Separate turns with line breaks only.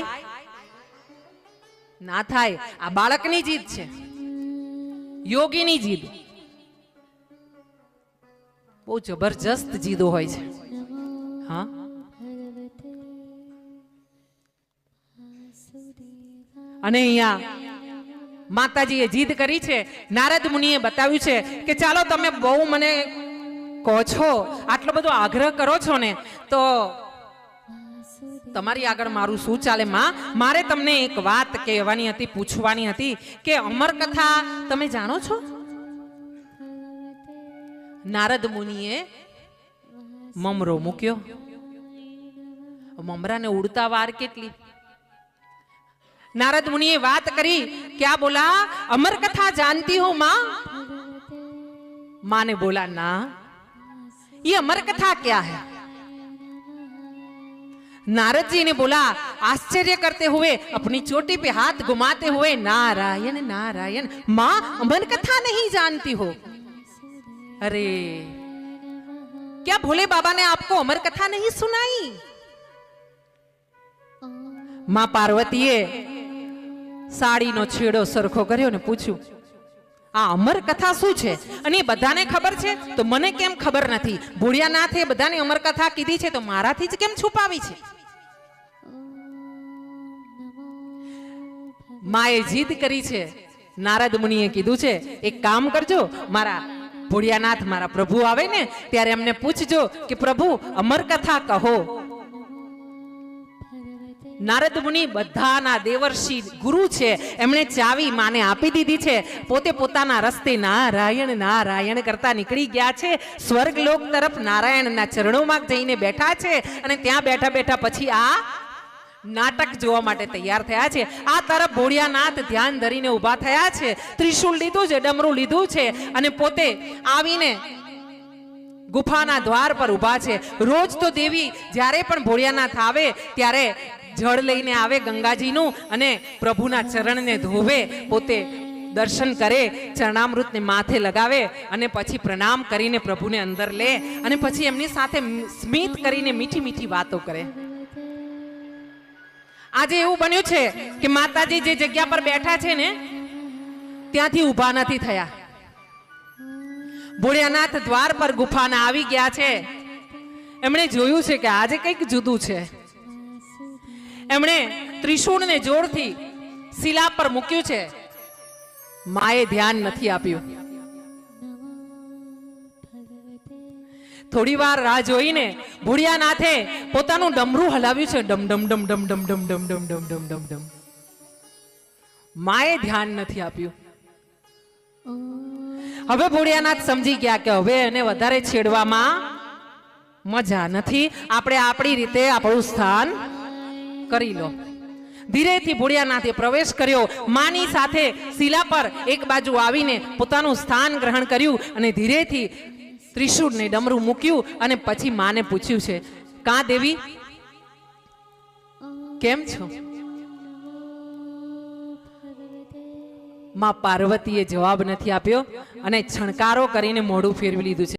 થાય ના થાય. આ બાળકની જીદ છે, યોગીની જીદ. બહુ જબરજસ્ત જીદો હોય છે. હા, અને અહીંયા માતાજીએ જીદ કરી છે. નારદ મુનિએ બતાવ્યું છે કે ચાલો તમે બહુ મને કહો છો, આટલો બધો આગ્રહ કરો છો ને, તો તમારી આગળ મારું શું ચાલે માં? મારે તમને એક વાત કહેવાની હતી, પૂછવાની હતી કે અમર કથા તમે જાણો છો? નારદ મુનિએ મમરો મૂક્યો. મમરાને ઉડતા વાર કેટલી. नारद मुनि ये बात करी, क्या बोला? अमर कथा जानती हो माँ? माँ ने बोला ना, ये अमर कथा क्या है? नारद जी ने बोला आश्चर्य करते हुए, अपनी चोटी पे हाथ घुमाते हुए, नारायण नारायण, माँ अमर कथा नहीं जानती हो? अरे क्या भोले बाबा ने आपको अमर कथा नहीं सुनाई? माँ पार्वतीए साड़ीनो छेड़ो सरखो कर्यो ने पूछ्યું, આ અમર કથા શું છે? અને બધાને ખબર છે તો મને કેમ ખબર નથી? ભોળિયાનાથે બધાને અમર કથા કીધી છે તો મારાથી જ કેમ છુપાવી છે? માએ જીદ કરી છે. નારદ મુનિએ કીધું છે એક કામ કરજો, મારા ભોળિયાનાથ મારા પ્રભુ આવે ને ત્યારે એમને પૂછજો કે પ્રભુ અમર કથા કહો. નારદ મુનિ બધાના દેવર્ષિ ગુરુ છે, એમણે ચાવી માને આપી દીધી છે. પોતે પોતાના રસ્તે નારાયણ નારાયણ કરતા નીકળી ગયા છે. સ્વર્ગલોક તરફ નારાયણના ચરણોમાં જઈને બેઠા છે અને ત્યાં બેઠા બેઠા પછી આ નાટક જોવા માટે તૈયાર થયા છે. આ તરફ ભોળિયાનાથ ધ્યાન ધરીને ઊભા થયા છે, ત્રિશૂળ લીધું છે, ડમરું લીધું છે અને પોતે આવીને ગુફાના દ્વાર પર ઊભા છે. રોજ તો દેવી જ્યારે પણ ભોળિયાનાથ આવે ત્યારે જળ લઈને આવે ગંગાજીનું અને પ્રભુના ચરણને ધોવે, પોતે દર્શન કરે, ચરણામૃતને માથે લગાવે અને પછી પ્રણામ કરીને પ્રભુને અંદર લે અને પછી એમની સાથે સ્મિત કરીને મીઠી મીઠી વાતો કરે. આજે એવું બન્યું છે કે માતાજી જે જગ્યા પર બેઠા છે ને ત્યાંથી ઊભા નથી થયા. ભોળિયાનાથ દ્વાર પર ગુફાના આવી ગયા છે. એમણે જોયું છે કે આજે કંઈક જુદું છે. એમણે ત્રિશૂળને જોરથી શિલા પર મૂક્યું છે. માએ ધ્યાન નથી આપ્યું. થોડી વાર રાહ જોઈને ભોળિયાનાથે પોતાનું ડમરું હલાવ્યું છે. ડમ ડમ ડમ ડમ ડમ ડમ ડમ ડમ ડમ ડમ ડમ ડમ. માએ ધ્યાન નથી આપ્યું. હવે ભોળિયાનાથ સમજી ગયા કે હવે એને વધારે છેડવામાં મજા નથી, આપણે આપણી રીતે આપણું સ્થાન કરી લો. ધીરેથી ભોળિયાનાથે પ્રવેશ કર્યો. માની સાથે શિલા પર એક બાજુ આવીને પોતાનું સ્થાન ગ્રહણ કર્યું અને ધીરેથી ત્રિશૂળને ડમરું મૂક્યું અને પછી માને પૂછ્યું છે, કા દેવી કેમ છો? માં પાર્વતીએ જવાબ નથી આપ્યો અને છણકારો કરીને મોઢું ફેરવી લીધું છે.